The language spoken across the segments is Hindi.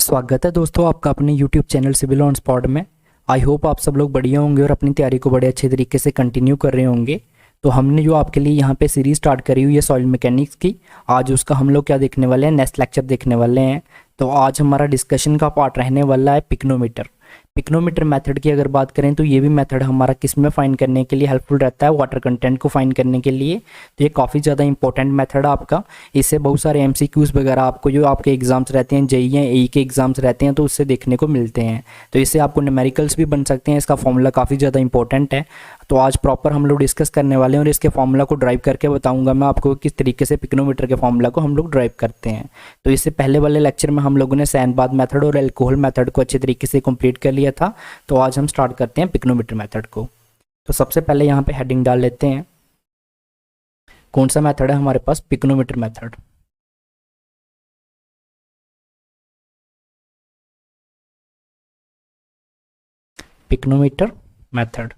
स्वागत है दोस्तों आपका अपने YouTube channel civil on spot में। आई होप आप सब लोग बढ़िया होंगे और अपनी तैयारी को बड़े अच्छे तरीके से कंटिन्यू कर रहे होंगे। तो हमने जो आपके लिए यहाँ पे सीरीज स्टार्ट करी हुई है सॉइल मैकेनिक्स की, आज उसका हम लोग क्या देखने वाले हैं, नेक्स्ट लेक्चर देखने वाले हैं। तो आज हमारा डिस्कशन का पार्ट रहने वाला है पिक्नोमीटर। पिक्नोमीटर मेथड की अगर बात करें तो ये भी मेथड हमारा किस में फाइंड करने के लिए हेल्पफुल रहता है, वाटर कंटेंट को फाइंड करने के लिए। तो ये काफ़ी ज़्यादा इंपॉर्टेंट मेथड है आपका। इससे बहुत सारे एमसीक्यूज़ वगैरह आपको जो आपके एग्जाम्स रहते हैं, जेई या एई के एग्जाम्स रहते हैं, तो उससे देखने को मिलते हैं। तो इससे आपको न्यूमेरिकल्स भी बन सकते हैं। इसका फॉर्मूला काफ़ी ज़्यादा इंपॉर्टेंट है। तो आज प्रॉपर हम लोग डिस्कस करने वाले हैं और इसके फॉर्मूला को ड्राइव करके बताऊंगा मैं आपको किस तरीके से पिक्नोमीटर के फॉर्मूला को हम लोग ड्राइव करते हैं। तो इससे पहले वाले लेक्चर में हम लोगों ने सैंड बाथ मेथड और एल्कोहल मेथड को अच्छे तरीके से कंप्लीट कर लिया था। तो आज हम स्टार्ट करते हैं पिक्नोमीटर मेथड को। तो सबसे पहले यहाँ पे हेडिंग डाल लेते हैं, कौन सा मेथड है हमारे पास, पिक्नोमीटर मेथड। Pycnometer method.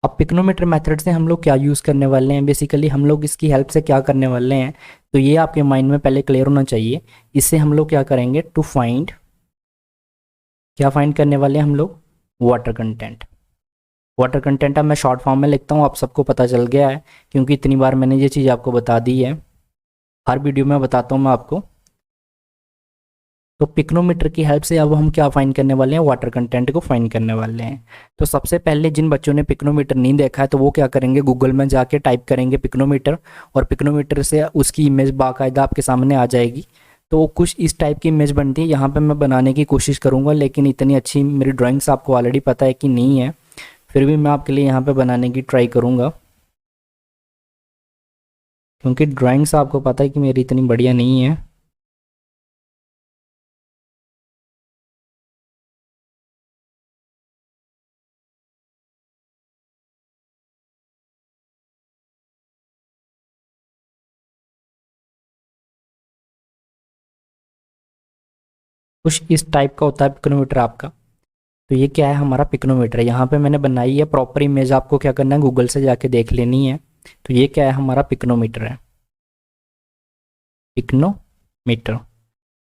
अब पिक्नोमीटर मेथड से हम लोग क्या यूज़ करने वाले हैं, बेसिकली हम लोग इसकी हेल्प से क्या करने वाले हैं, तो ये आपके माइंड में पहले क्लियर होना चाहिए। इससे हम लोग क्या करेंगे, टू फाइंड, क्या फाइंड करने वाले हैं हम लोग, वाटर कंटेंट। वाटर कंटेंट अब मैं शॉर्ट फॉर्म में लिखता हूँ, आप सबको पता चल गया है क्योंकि इतनी बार मैंने ये चीज़ आपको बता दी है, हर वीडियो में बताता हूँ मैं आपको। तो पिक्नोमीटर की हेल्प से अब हम क्या फाइंड करने वाले हैं, वाटर कंटेंट को फाइंड करने वाले हैं। तो सबसे पहले जिन बच्चों ने पिक्नोमीटर नहीं देखा है तो वो क्या करेंगे, गूगल में जाके टाइप करेंगे पिक्नोमीटर, और पिक्नोमीटर से उसकी इमेज बाकायदा आपके सामने आ जाएगी। तो कुछ इस टाइप की इमेज बनती है, यहाँ पे मैं बनाने की कोशिश करूँगा, लेकिन इतनी अच्छी मेरी ड्राइंग्स आपको ऑलरेडी पता है कि नहीं है, फिर भी मैं आपके लिए यहाँ पे बनाने की ट्राई करूँगा, क्योंकि ड्राइंग्स आपको पता है कि मेरी इतनी बढ़िया नहीं है। कुछ इस टाइप का होता है पिक्नोमीटर आपका। तो ये क्या है, हमारा पिक्नोमीटर है। यहाँ पे मैंने बनाई है प्रॉपर इमेज, आपको क्या करना है, गूगल से जाके देख लेनी है। तो ये क्या है, हमारा पिक्नोमीटर है, पिक्नोमीटर।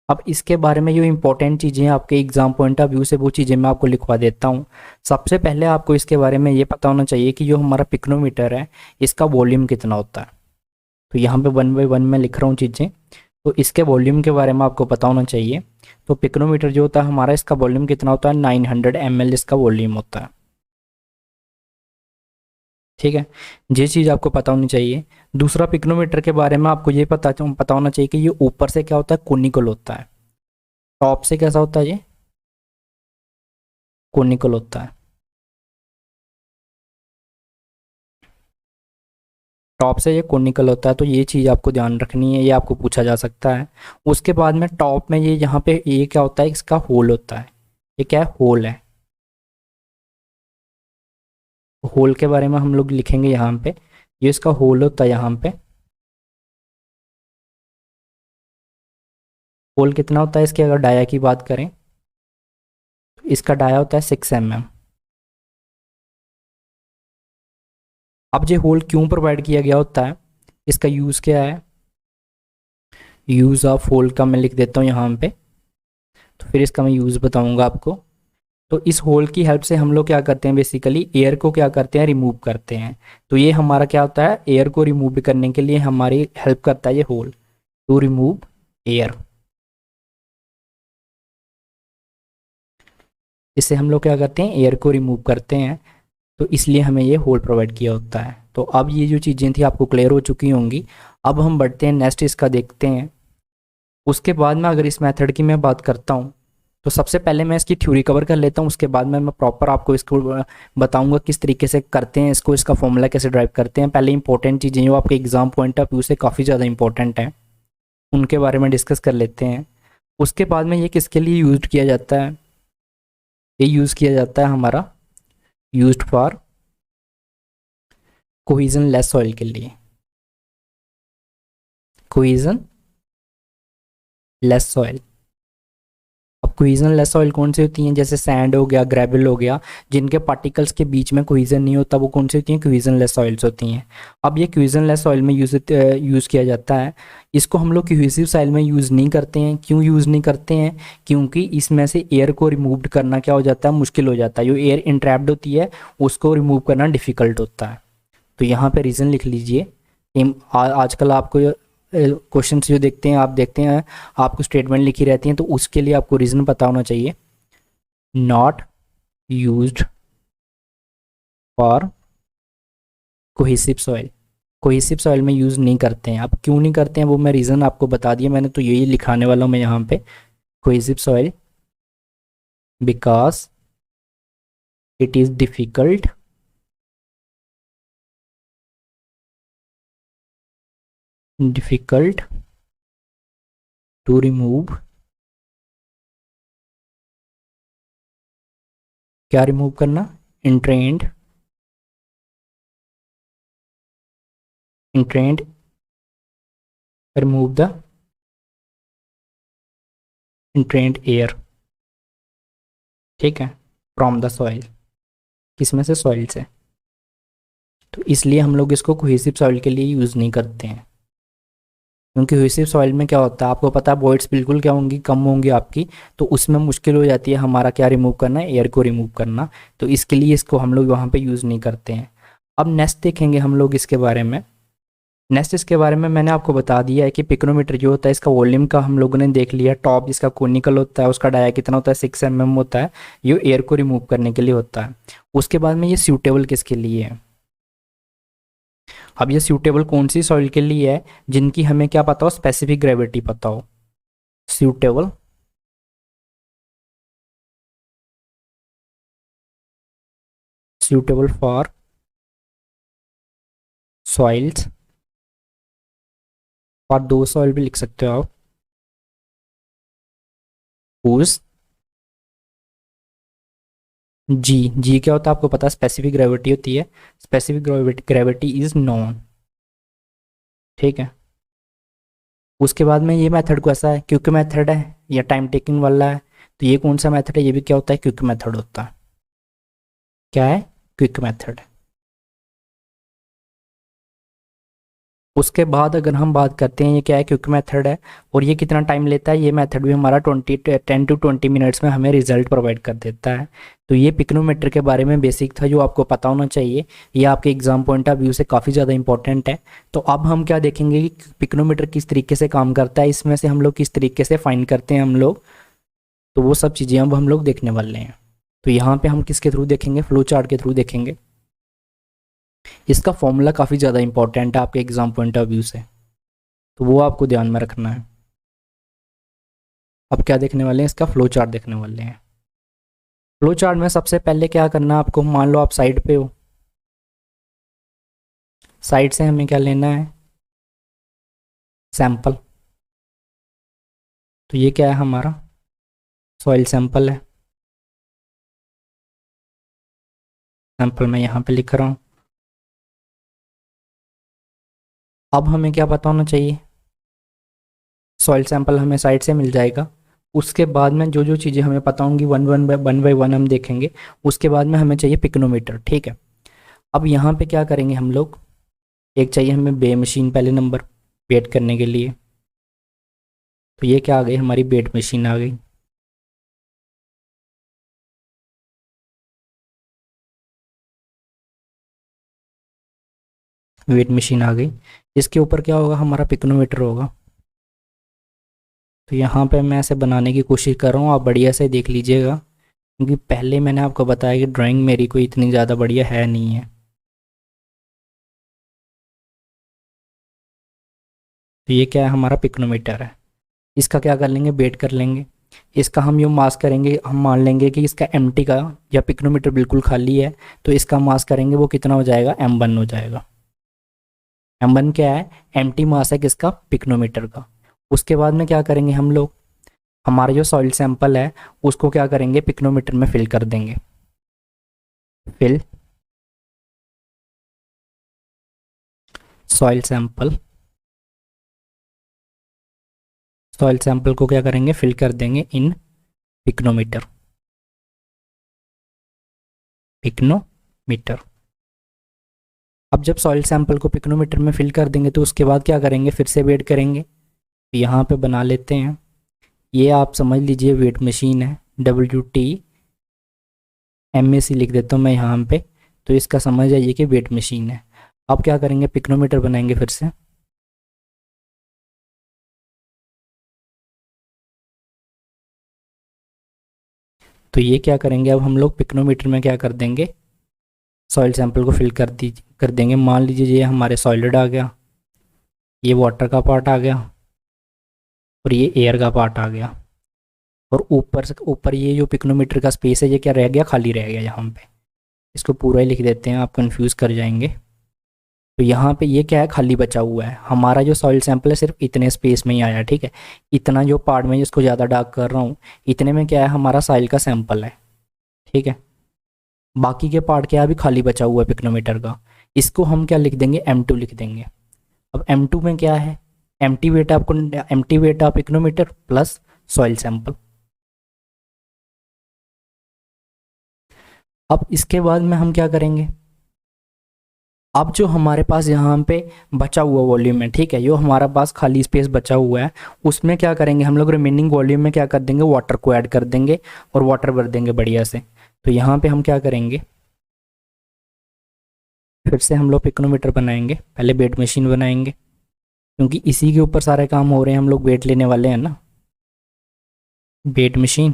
अब इसके बारे में जो इंपॉर्टेंट चीज़ें हैं आपके एग्जाम पॉइंट ऑफ व्यू से, वो चीज़ें मैं आपको लिखवा देता हूँ। सबसे पहले आपको इसके बारे में ये पता होना चाहिए कि जो हमारा पिक्नोमीटर है इसका वॉल्यूम कितना होता है। तो यहाँ पे 1 बाय 1 मैं लिख रहा हूँ चीज़ें, तो इसके वॉल्यूम के बारे में आपको पता होना चाहिए। तो पिक्नोमीटर जो होता है हमारा, इसका वॉल्यूम कितना होता है, 900 ml इसका वॉल्यूम होता है। ठीक है, ये चीज़ आपको पता होनी चाहिए। दूसरा, पिक्नोमीटर के बारे में आपको ये पता होना चाहिए कि ये ऊपर से क्या होता है, कोनिकल होता है। टॉप से कैसा होता है, ये कोनिकल होता है। टॉप से ये कोनिकल होता है, तो ये चीज़ आपको ध्यान रखनी है, ये आपको पूछा जा सकता है। उसके बाद में टॉप में ये यहाँ पे ये क्या होता है, इसका होल होता है। ये क्या है, होल है। होल के बारे में हम लोग लिखेंगे यहाँ पे, ये इसका होल होता है यहाँ पे। होल कितना होता है इसके, अगर डाया की बात करें तो इसका डाया होता है 6 mm। अब ये होल क्यों प्रोवाइड किया गया होता है, इसका यूज़ क्या है, यूज़ ऑफ होल का मैं लिख देता हूँ यहाँ पे, तो फिर इसका मैं यूज़ बताऊँगा आपको। तो इस होल की हेल्प से हम लोग क्या करते हैं, बेसिकली एयर को क्या करते हैं, रिमूव करते हैं। तो ये हमारा क्या होता है, एयर को रिमूव करने के लिए हमारी हेल्प करता है ये होल, टू रिमूव एयर। इससे हम लोग क्या करते हैं, एयर को रिमूव करते हैं, तो इसलिए हमें ये होल प्रोवाइड किया होता है। तो अब ये जो चीज़ें थी आपको क्लियर हो चुकी होंगी। अब हम बढ़ते हैं नेक्स्ट, इसका देखते हैं। उसके बाद में अगर इस मेथड की मैं बात करता हूँ, तो सबसे पहले मैं इसकी थ्योरी कवर कर लेता हूँ, उसके बाद में मैं प्रॉपर आपको इसको बताऊंगा किस तरीके से करते हैं इसको, इसका फॉर्मूला कैसे ड्राइव करते हैं। पहले इंपॉर्टेंट चीज़ें जो आपके एग्जाम पॉइंट ऑफ व्यू से काफ़ी ज़्यादा इंपॉर्टेंट हैं, उनके बारे में डिस्कस कर लेते हैं। उसके बाद में ये किसके लिए यूज किया जाता है, ये यूज़ किया जाता है हमारा, used for cohesion less soil के लिए, कोहिजन लेस सॉइल। अब कोहेजन लेस सॉइल कौन सी होती हैं, जैसे सैंड हो गया, ग्रेवल हो गया, जिनके पार्टिकल्स के बीच में कोहेजन नहीं होता, वो कौन सी होती हैं, कोहेजन लेस सॉइल्स होती हैं। अब ये कोहेजन लेस सॉइल में यूज़ किया जाता है। इसको हम लोग कोहेसिव सॉइल में यूज़ नहीं करते हैं। क्यों यूज़ नहीं करते हैं? क्योंकि इसमें से एयर को रिमूव करना क्या हो जाता है, मुश्किल हो जाता है। जो एयर इंट्रैप्ड होती है उसको रिमूव करना डिफ़िकल्ट होता है। तो यहाँ पे रीज़न लिख लीजिए। आजकल आपको क्वेश्चन जो देखते हैं, आप देखते हैं आपको स्टेटमेंट लिखी रहती हैं, तो उसके लिए आपको रीज़न पता होना चाहिए। Not used for cohesive soil, cohesive soil में यूज़ नहीं करते हैं। अब क्यों नहीं करते हैं वो मैं रीज़न आपको बता दिया मैंने, तो यही लिखाने वाला हूँ मैं यहाँ पे, cohesive soil because it is difficult difficult to remove, क्या रिमूव करना, entrained remove the entrained air, ठीक है, फ्रॉम द सॉइल, किसमें से, सॉइल से। तो इसलिए हम लोग इसको कोहेसिव सॉइल के लिए यूज़ नहीं करते हैं। क्योंकि कोहेसिव सॉइल में क्या होता है आपको पता है, वॉइड्स बिल्कुल क्या होंगी, कम होंगी आपकी, तो उसमें मुश्किल हो जाती है हमारा क्या रिमूव करना, एयर को रिमूव करना। तो इसके लिए इसको हम लोग वहाँ पे यूज़ नहीं करते हैं। अब नेक्स्ट देखेंगे हम लोग इसके बारे में। नेक्स्ट इसके बारे में मैंने आपको बता दिया है कि पिक्रोमीटर जो होता है इसका वॉल्यूम का हम लोगों ने देख लिया। टॉप इसका कोनिकल होता है, उसका डाया कितना होता है, 6 mm होता है। ये एयर को रिमूव करने के लिए होता है। उसके बाद में ये सूटेबल किसके लिए है? अब ये सूटेबल कौन सी सॉइल के लिए है, जिनकी हमें क्या पता हो, स्पेसिफिक ग्रेविटी पता हो। सूटेबल सूटेबल फॉर सॉइल्स, और दो सॉइल भी लिख सकते हो आप, whose जी, जी क्या होता है आपको पता है, स्पेसिफिक ग्रेविटी होती है। स्पेसिफिक ग्रेविटी इज नॉन, ठीक है। उसके बाद में ये मेथड कैसा है, क्विक मेथड है या टाइम टेकिंग वाला है? तो ये कौन सा मेथड है, ये भी क्या होता है, क्विक मेथड होता है। क्या है, क्विक मेथड। उसके बाद अगर हम बात करते हैं ये क्या है, क्विक मेथड है, और ये कितना टाइम लेता है, ये मेथड भी हमारा 10 to 20 मिनट्स में हमें रिजल्ट प्रोवाइड कर देता है। तो ये पिक्रोमीटर के बारे में बेसिक था जो आपको पता होना चाहिए। ये आपके एग्जाम पॉइंट ऑफ व्यू से काफ़ी ज़्यादा इंपॉर्टेंट है। तो अब हम क्या देखेंगे कि पिक्रोमीटर किस तरीके से काम करता है, इसमें से हम लोग किस तरीके से फाइंड करते हैं हम लोग, तो वो सब चीज़ें अब हम लोग देखने वाले हैं। तो यहाँ पे हम किसके थ्रू देखेंगे, फ्लो चार्ट के थ्रू देखेंगे। इसका फॉर्मूला काफ़ी ज़्यादा इंपॉर्टेंट है आपके एग्जाम पॉइंट ऑफ व्यू से, तो वो आपको ध्यान में रखना है। अब क्या देखने वाले हैं, इसका फ्लो चार्ट देखने वाले हैं। फ्लो चार्ट में सबसे पहले क्या करना है आपको, मान लो आप साइड पे हो, साइड से हमें क्या लेना है, सैंपल। तो ये क्या है हमारा, सॉइल सैंपल है। सैंपल मैं यहाँ पे लिख रहा हूँ। अब हमें क्या पता होना चाहिए, सॉइल सैंपल हमें साइड से मिल जाएगा। उसके बाद में जो जो चीज़ें हमें पता होंगी वन बाय वन हम देखेंगे। उसके बाद में हमें चाहिए पिक्रोमीटर, ठीक है। अब यहाँ पे क्या करेंगे हम लोग, एक चाहिए हमें बे मशीन, पहले नंबर वेट करने के लिए। तो ये क्या आ गई, हमारी वेट मशीन आ गई। वेट मशीन आ गई। इसके ऊपर क्या होगा, हमारा पिक्रोमीटर होगा। तो यहाँ पे मैं ऐसे बनाने की कोशिश कर रहा हूँ, आप बढ़िया से देख लीजिएगा, क्योंकि पहले मैंने आपको बताया कि ड्राइंग मेरी कोई इतनी ज़्यादा बढ़िया है नहीं है। तो ये क्या है, हमारा पिक्रोमीटर है। इसका क्या कर लेंगे, वेट कर लेंगे। इसका हम यूँ मास करेंगे, हम मान लेंगे कि इसका एम्प्टी का या पिक्रोमीटर बिल्कुल खाली है, तो इसका मास करेंगे वो कितना हो जाएगा, m1 हो जाएगा। m1 क्या है, एम्प्टी मास है किसका, पिक्रोमीटर का। उसके बाद में क्या करेंगे हम लोग, हमारा जो सॉइल सैंपल है उसको क्या करेंगे, पिक्रोमीटर में फिल कर देंगे। Fill soil sample, soil sample को क्या करेंगे, फिल कर देंगे इन पिक्नोमीटर। पिक्नोमीटर। अब जब सॉइल सैंपल को पिक्नोमीटर में फिल कर देंगे तो उसके बाद क्या करेंगे, फिर से वेट करेंगे। तो यहाँ पे बना लेते हैं, ये आप समझ लीजिए वेट मशीन है, WTMAC लिख देता हूँ मैं यहाँ पे, तो इसका समझ आइए कि वेट मशीन है। अब क्या करेंगे, पिक्नोमीटर बनाएंगे फिर से। तो ये क्या करेंगे, अब हम लोग पिक्नोमीटर में क्या कर देंगे, सॉइल सैंपल को फिल कर देंगे। मान लीजिए ये हमारे सॉलिड आ गया, ये वाटर का पार्ट आ गया और ये एयर का पार्ट आ गया। और ऊपर से ऊपर ये जो पिक्नोमीटर का स्पेस है ये क्या रह गया, खाली रह गया यहाँ पे। इसको पूरा ही लिख देते हैं, आप कंफ्यूज कर जाएंगे। तो यहाँ पे ये क्या है, खाली बचा हुआ है। हमारा जो सॉइल सैंपल है सिर्फ इतने स्पेस में ही आया, ठीक है। इतना जो पार्ट में जिसको ज़्यादा डार्क कर रहा हूँ, इतने में क्या है, हमारा सॉइल का सैंपल है, ठीक है। बाकी के पार्ट क्या है, अभी खाली बचा हुआ है पिक्नोमीटर का। इसको हम क्या लिख देंगे, M2 लिख देंगे। अब M2 में क्या है, empty weight of pycnometer plus soil sample. अब इसके बाद में हम क्या करेंगे, अब जो हमारे पास यहाँ पे बचा हुआ वॉल्यूम है, ठीक है, जो हमारा पास खाली स्पेस बचा हुआ है, उसमें क्या करेंगे हम लोग, रिमेनिंग वॉल्यूम में क्या कर देंगे, वाटर को ऐड कर देंगे और वाटर भर देंगे बढ़िया से। तो यहाँ पे हम क्या करेंगे, फिर से हम लोग पिक्नोमीटर बनाएंगे, पहले वेट मशीन बनाएंगे क्योंकि इसी के ऊपर सारे काम हो रहे हैं, हम लोग वेट लेने वाले हैं ना, वेट मशीन।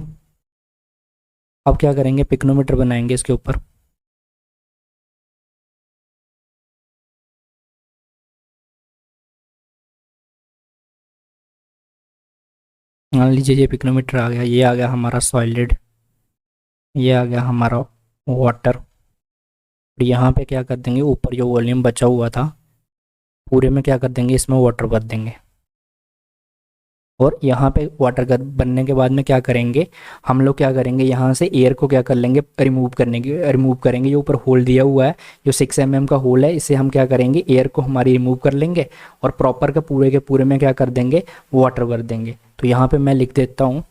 अब क्या करेंगे, पिक्नोमीटर बनाएंगे इसके ऊपर। मान लीजिए ये पिक्नोमीटर आ गया, ये आ गया हमारा सॉलिड, ये आ गया हमारा वाटर। और यहाँ पे क्या कर देंगे, ऊपर जो वॉल्यूम बचा हुआ था पूरे में क्या कर देंगे, इसमें वाटर भर देंगे। और यहाँ पे वाटर कर बनने के बाद में क्या करेंगे, हम लोग क्या करेंगे, यहाँ से एयर को क्या कर लेंगे, रिमूव करेंगे। जो ऊपर होल दिया हुआ है, जो 6 mm का होल है, इसे हम क्या करेंगे, एयर को हमारी रिमूव कर लेंगे और प्रॉपर के पूरे में क्या कर देंगे, वाटर भर देंगे। तो यहाँ पे मैं लिख देता हूँ,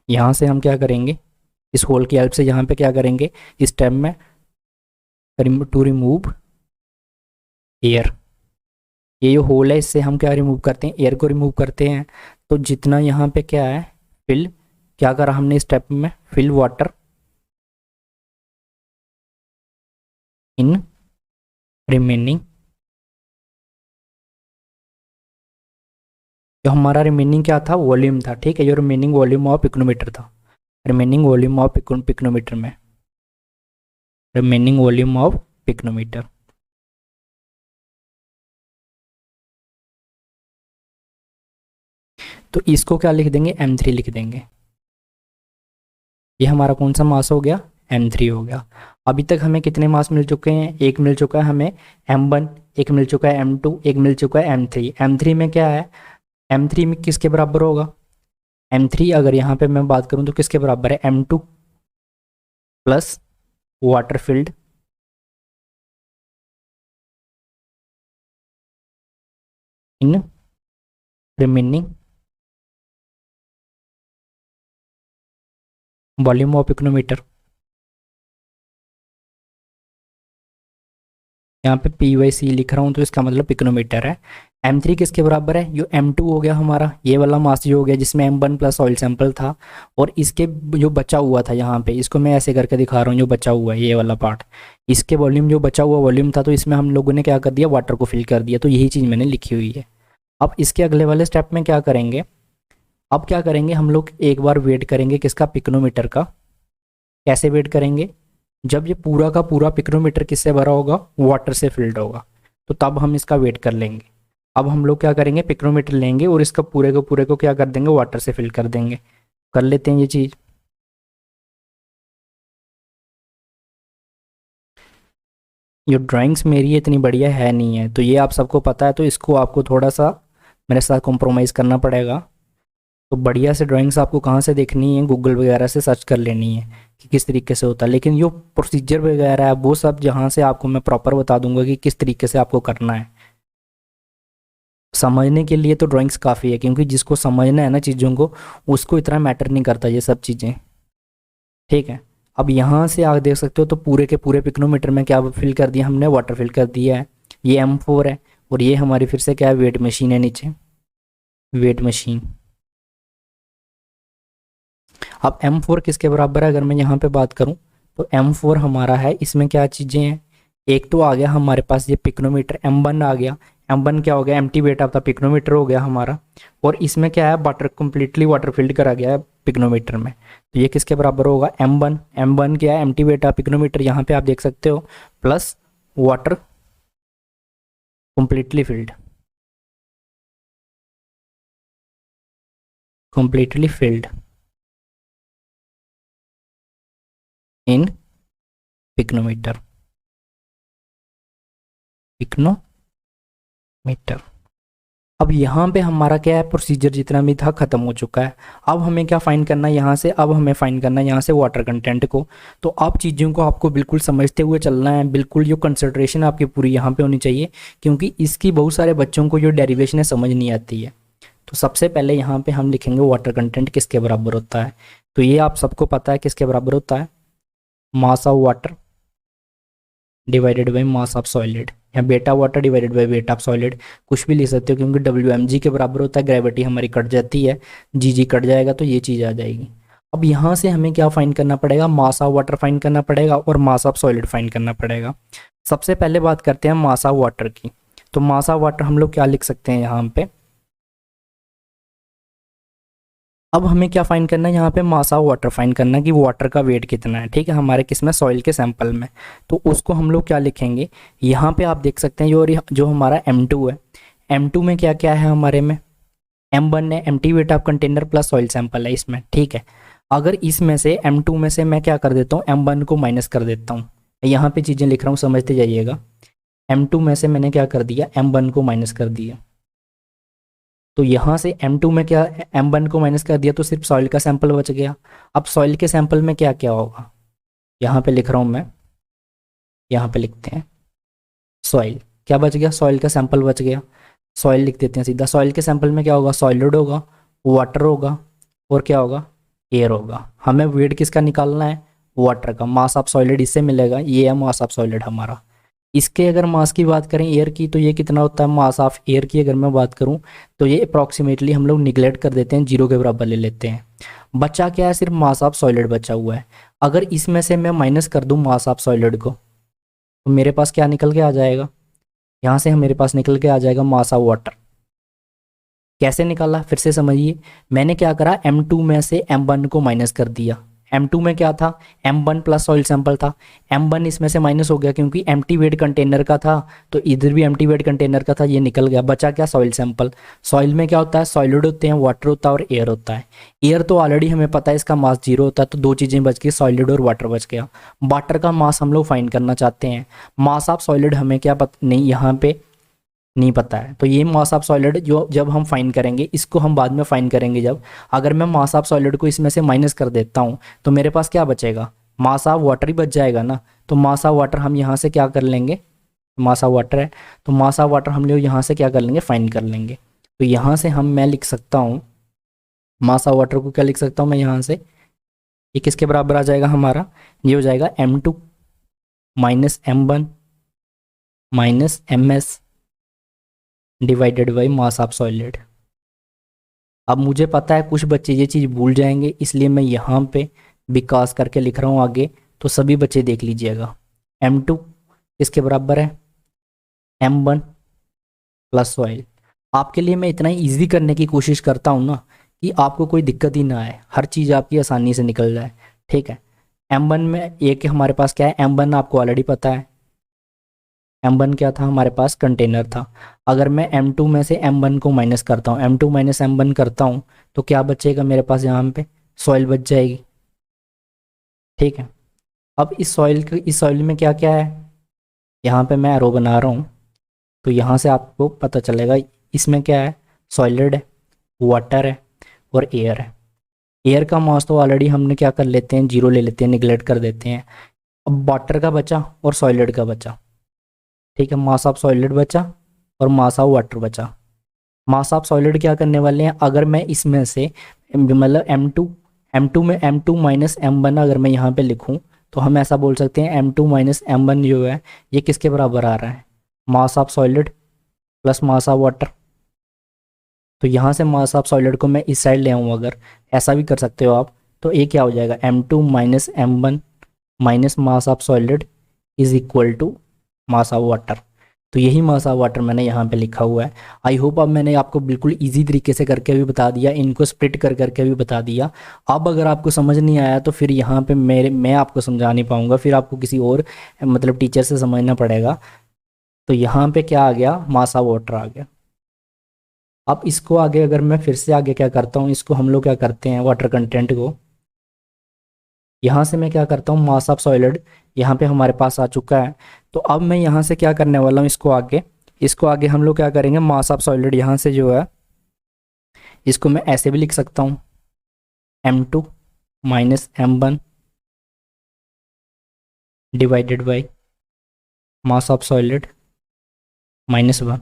यहाँ से हम क्या करेंगे, इस होल की हेल्प से यहाँ पे क्या करेंगे, इस स्टेप में टू रिमूव एयर। ये जो होल है इससे हम क्या रिमूव करते हैं, एयर को रिमूव करते हैं। तो जितना यहाँ पे क्या है, फिल, क्या करा हमने स्टेप में, फिल वाटर इन रिमेनिंग। जो हमारा रिमेनिंग क्या था, वॉल्यूम था, ठीक है, जो रिमेनिंग वॉल्यूम ऑफ पिक्नोमीटर था, रिमेनिंग वॉल्यूम ऑफ पिक्नोमीटर में, रिमेनिंग वॉल्यूम ऑफ पिक्नोमीटर। तो इसको क्या लिख देंगे, M3 लिख देंगे। ये हमारा कौन सा मास हो गया, M3 हो गया। अभी तक हमें कितने मास मिल चुके हैं, एक मिल चुका है हमें M1, एक मिल चुका है M2, एक मिल चुका है M3। M3 में क्या है, M3 में किसके बराबर होगा, M3 अगर यहाँ पे मैं बात करूँ तो किसके बराबर है, M2 plus water filled in remaining volume of pycnometer. यहाँ पे P/C लिख रहा हूँ तो इसका मतलब पिक्नोमीटर है। M3 किसके बराबर है, जो M2 हो गया हमारा, ये वाला मास जो हो गया जिसमें M1 प्लस ऑयल सैंपल था, और इसके जो बचा हुआ था यहाँ पे, इसको मैं ऐसे करके दिखा रहा हूँ, जो बचा हुआ है ये वाला पार्ट, इसके वॉल्यूम, जो बचा हुआ वॉल्यूम था, तो इसमें हम लोगों ने क्या कर दिया, वाटर को फिल कर दिया। तो यही चीज़ मैंने लिखी हुई है। अब इसके अगले वाले स्टेप में क्या करेंगे, अब क्या करेंगे हम लोग, एक बार वेट करेंगे किसका, पिक्नोमीटर का। कैसे वेट करेंगे, जब ये पूरा का पूरा पिक्नोमीटर किससे भरा होगा, वाटर से फिल्ड होगा, तो तब हम इसका वेट कर लेंगे। अब हम लोग क्या करेंगे, पिक्नोमीटर लेंगे और इसका पूरे को क्या कर देंगे, वाटर से फिल कर देंगे। कर लेते हैं ये चीज़। ये ड्राइंग्स मेरी इतनी बढ़िया है नहीं है, तो ये आप सबको पता है, तो इसको आपको थोड़ा सा मेरे साथ कॉम्प्रोमाइज़ करना पड़ेगा। तो बढ़िया से ड्राइंग्स आपको कहाँ से देखनी है, गूगल वगैरह से सर्च कर लेनी है कि किस तरीके से होता है। लेकिन जो प्रोसीजर वगैरह है वो सब जहाँ से आपको मैं प्रॉपर बता दूंगा कि किस तरीके से आपको करना है। समझने के लिए तो ड्राइंग्स काफ़ी है, क्योंकि जिसको समझना है ना चीज़ों को, उसको इतना मैटर नहीं करता ये सब चीज़ें। ठीक है, अब यहाँ से आप देख सकते हो तो पूरे के पूरे पिक्नोमीटर में क्या फिल कर दिया हमने, वाटर फिल कर दिया है। ये M4 है, और ये हमारी फिर से क्या है, वेट मशीन है नीचे, वेट मशीन। अब M4 किसके बराबर है, अगर मैं यहाँ पे बात करूँ तो M4 हमारा है, इसमें क्या चीज़ें हैं, एक तो आ गया हमारे पास ये पिक्नोमीटर M1 आ गया। M1 क्या हो गया, empty weight of the pycnometer हो गया हमारा। और इसमें क्या है, वाटर कंप्लीटली वाटर फिल्ड करा गया है पिक्नोमीटर में, तो ये किसके बराबर होगा, M1। M1 क्या है, एम्प्टी वेट ऑफ पिक्नोमीटर, यहाँ पे आप देख सकते हो, plus water completely filled, completely filled in pycnometer, pycnometer. अब यहाँ पे हमारा क्या है, प्रोसीजर जितना भी था खत्म हो चुका है। अब हमें क्या फाइंड करना है यहाँ से, अब हमें फाइंड करना है यहाँ से वाटर कंटेंट को। तो अब चीज़ों को आपको बिल्कुल समझते हुए चलना है, बिल्कुल जो कंसंट्रेशन आपकी पूरी यहाँ पे होनी चाहिए, क्योंकि इसकी बहुत सारे बच्चों को जो डेरिवेशन है समझ नहीं आती है। तो सबसे पहले यहाँ पे हम लिखेंगे वाटर कंटेंट किसके बराबर होता है। तो ये आप सबको पता है किसके बराबर होता है, मास of water divided by mass of solid, या बेटा water divided by weight of solid, कुछ भी लिख सकते हो, क्योंकि WmG के बराबर होता है, ग्रेविटी हमारी कट जाती है, जी कट जाएगा तो ये चीज़ आ जाएगी। अब यहाँ से हमें क्या फाइंड करना पड़ेगा, मास ऑफ वाटर फाइंड करना पड़ेगा और मास ऑफ सॉलिड फाइंड करना पड़ेगा। सबसे पहले बात करते हैं मास ऑफ वाटर की। तो मास ऑफ वाटर हम लोग क्या लिख सकते हैं यहाँ पे, अब हमें क्या फाइंड करना है यहाँ पे, मास ऑफ वाटर फाइंड करना है कि वाटर का वेट कितना है। ठीक है, हमारे किस में, सॉइल के सैंपल में। तो उसको हम लोग क्या लिखेंगे, यहाँ पे आप देख सकते हैं जो हमारा M2 है, M2 में क्या क्या है हमारे में, M1 है, empty weight of container plus soil sample है इसमें। ठीक है, अगर इसमें से M2 में से मैं क्या कर देता हूँ, M1 को माइनस कर देता हूँ, यहाँ पे चीज़ें लिख रहा हूँ समझते जाइएगा। M2 में से मैंने क्या कर दिया, M1 को माइनस कर दिया, तो यहाँ से M2 में क्या, M1 को माइनस कर दिया तो सिर्फ सॉइल का सैंपल बच गया। अब सॉइल के सैंपल में क्या क्या होगा, यहाँ पे लिख रहा हूँ मैं, यहाँ पे लिखते हैं सॉइल, क्या बच गया, सॉइल का सैंपल बच गया। सॉइल लिख देते हैं सीधा, सॉइल के सैंपल में क्या होगा, सॉलिड होगा, वाटर होगा, और क्या होगा, एयर होगा। हमें वेट किसका निकालना है, वाटर का, मास ऑफ सॉलिड इससे मिलेगा, ये है मास ऑफ सॉलिड हमारा। इसके अगर मास की बात करें एयर की, तो ये कितना होता है, मास ऑफ एयर की अगर मैं बात करूं तो ये अप्रॉक्सीमेटली हम लोग निगलेक्ट कर देते हैं, जीरो के बराबर ले लेते हैं। बचा क्या है, सिर्फ मास ऑफ सॉलिड बचा हुआ है। अगर इसमें से मैं माइनस कर दूं मास ऑफ सॉलिड को, तो मेरे पास क्या निकल के आ जाएगा, यहाँ से मेरे पास निकल के आ जाएगा मास ऑफ वाटर। कैसे निकाला फिर से समझिए, मैंने क्या करा, M2 में से M1 को माइनस कर दिया। M2 में क्या था, M1 प्लस सॉइल सैंपल था, M1 इसमें से माइनस हो गया क्योंकि एम्प्टी वेट कंटेनर का था, तो इधर भी एम्प्टी वेट कंटेनर का था, ये निकल गया। बचा क्या, सॉइल सैंपल। सॉइल में क्या होता है, सॉलिड होते हैं, वाटर होता है और एयर होता है। एयर तो ऑलरेडी हमें पता है इसका मास 0 होता है, तो दो चीज़ें बच गई, सॉलिड और वाटर बच गया। वाटर का मास हम लोग फाइंड करना चाहते हैं, मास ऑफ सॉलिड हमें क्या पता नहीं, यहाँ पे नहीं पता है, तो ये मास ऑफ सॉलिड जो जब हम फाइंड करेंगे, इसको हम बाद में फाइंड करेंगे जब, अगर मैं मास ऑफ सॉलिड को इसमें से माइनस कर देता हूँ तो मेरे पास क्या बचेगा, मास ऑफ वाटर ही बच जाएगा ना। तो मास ऑफ वाटर हम यहाँ से क्या कर लेंगे, मास ऑफ वाटर है तो मास ऑफ वाटर हम लोग यहाँ से क्या कर लेंगे, फाइंड कर लेंगे। तो यहाँ से मैं लिख सकता हूँ, मास ऑफ वाटर को क्या लिख सकता हूँ मैं यहाँ से, ये किसके बराबर आ जाएगा हमारा, ये हो जाएगा M2 minus M1 minus MS divided by mass of solid. अब मुझे पता है कुछ बच्चे ये चीज़ भूल जाएंगे, इसलिए मैं यहाँ पे विकास करके लिख रहा हूँ आगे, तो सभी बच्चे देख लीजिएगा। M2 किसके बराबर है, M1 प्लस सॉइल। आपके लिए मैं इतना ही ईजी करने की कोशिश करता हूँ ना, कि आपको कोई दिक्कत ही ना आए, हर चीज़ आपकी आसानी से निकल जाए। ठीक है, M1 में एक हमारे पास क्या है, M1 आपको ऑलरेडी पता है, M1 क्या था हमारे पास, कंटेनर था। अगर मैं M2 में से M1 को माइनस करता हूँ, M2 माइनस M1 करता हूँ, तो क्या बचेगा मेरे पास, यहाँ पे सॉइल बच जाएगी। ठीक है, अब इस सॉइल में क्या क्या है, यहाँ पे मैं एरो बना रहा हूँ, तो यहाँ से आपको पता चलेगा इसमें क्या है, सॉलिड है, वाटर है और एयर है। एयर का मास तो ऑलरेडी हमने क्या कर लेते हैं, 0 ले लेते हैं, निगलेक्ट कर देते हैं। अब वाटर का बचा और सॉलिड का बचा। ठीक है, मास ऑफ सॉलिड बचा और मास ऑफ वाटर बचा। मास ऑफ सॉलिड क्या करने वाले हैं, अगर मैं इसमें से मतलब M2 में M2 माइनस M1 अगर मैं यहाँ पे लिखूँ तो हम ऐसा बोल सकते हैं M2 माइनस M1 जो है ये किसके बराबर आ रहा है, मास of solid plus mass of water. तो यहाँ से मास ऑफ सॉलिड को मैं इस साइड ले आऊँ, अगर ऐसा भी कर सकते हो आप, तो ये क्या हो जाएगा M2 minus M1 minus mass of solid is equal to mass of water. तो यही मास ऑफ वाटर मैंने यहाँ पे लिखा हुआ है। आई होप अब मैंने आपको बिल्कुल इजी तरीके से करके भी बता दिया, इनको स्प्लिट कर करके भी बता दिया। अब अगर आपको समझ नहीं आया तो फिर यहाँ पे मैं आपको समझा नहीं पाऊँगा, फिर आपको किसी और मतलब टीचर से समझना पड़ेगा। तो यहाँ पे क्या आ गया, मास ऑफ वाटर आ गया। अब इसको आगे अगर मैं फिर से आगे क्या करता हूँ, इसको हम लोग क्या करते हैं वाटर कंटेंट को, यहाँ से मैं क्या करता हूँ मास ऑफ सॉलिड यहाँ पे हमारे पास आ चुका है। तो अब मैं यहाँ से क्या करने वाला हूँ, इसको आगे हम लोग क्या करेंगे, मास ऑफ सॉलिड यहाँ से जो है इसको मैं ऐसे भी लिख सकता हूँ M2 minus M1 divided by mass of solid -1।